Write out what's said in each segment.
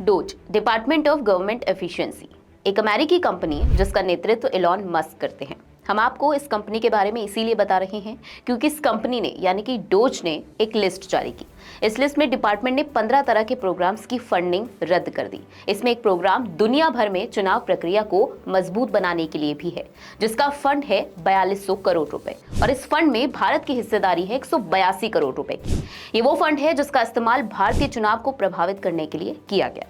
Dose, department of government efficiency, एक अमेरिकी company जिसका नेतृत्व एलॉन मस्क करते हैं। हम आपको इस कंपनी के बारे में इसीलिए बता रहे हैं क्योंकि इस कंपनी ने यानी कि डोज ने एक लिस्ट जारी की। इस लिस्ट में डिपार्टमेंट ने 15 तरह के प्रोग्राम्स की फंडिंग रद्द कर दी। इसमें एक प्रोग्राम दुनिया भर में चुनाव प्रक्रिया को मजबूत बनाने के लिए भी है, जिसका फंड है 4200 करोड़ रुपए और इस फंड में भारत की हिस्सेदारी है 182 करोड़ रुपए की। ये वो फंड है जिसका इस्तेमाल भारतीय चुनाव को प्रभावित करने के लिए किया गया।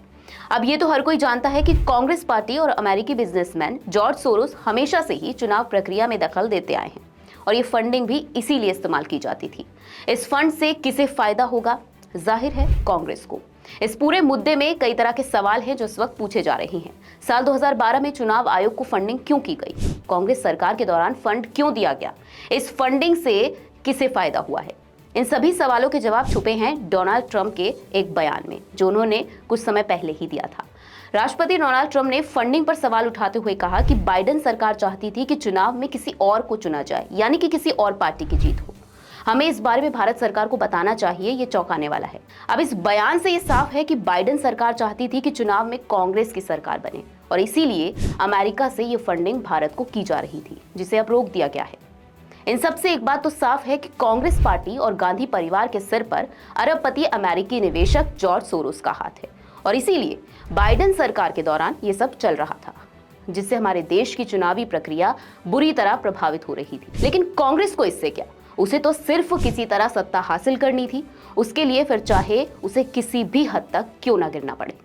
अब ये तो हर कोई जानता है कि कांग्रेस पार्टी और अमेरिकी बिजनेसमैन जॉर्ज सोरोस हमेशा से ही चुनाव प्रक्रिया में दखल देते आए हैं और ये फंडिंग भी इसीलिए इस्तेमाल की जाती थी। इस फंड से किसे फायदा होगा? जाहिर है कांग्रेस को। इस पूरे मुद्दे में कई तरह के सवाल हैं जो इस वक्त पूछे जा रहे हैं। साल 2012 में चुनाव आयोग को फंडिंग क्यों की गई? कांग्रेस सरकार के दौरान फंड क्यों दिया गया? इस फंडिंग से किसे फायदा हुआ है? इन सभी सवालों के जवाब छुपे हैं डोनाल्ड ट्रंप के एक बयान में जो उन्होंने कुछ समय पहले ही दिया था। राष्ट्रपति डोनाल्ड ट्रंप ने फंडिंग पर सवाल उठाते हुए कहा कि बाइडेन सरकार चाहती थी कि चुनाव में किसी और को चुना जाए, यानी कि किसी और पार्टी की जीत हो। हमें इस बारे में भारत सरकार को बताना चाहिए, ये चौंकाने वाला है। अब इस बयान से ये साफ है कि बाइडेन सरकार चाहती थी कि चुनाव में कांग्रेस की सरकार बने और इसीलिए अमेरिका से ये फंडिंग भारत को की जा रही थी, जिसे अब रोक दिया गया है। इन सब से एक बात तो साफ है कि कांग्रेस पार्टी और गांधी परिवार के सिर पर अरबपति अमेरिकी निवेशक जॉर्ज सोरोस का हाथ है और इसीलिए बाइडेन सरकार के दौरान ये सब चल रहा था, जिससे हमारे देश की चुनावी प्रक्रिया बुरी तरह प्रभावित हो रही थी। लेकिन कांग्रेस को इससे क्या? उसे तो सिर्फ किसी तरह सत्ता हासिल करनी थी, उसके लिए फिर चाहे उसे किसी भी हद तक क्यों ना गिरना पड़े।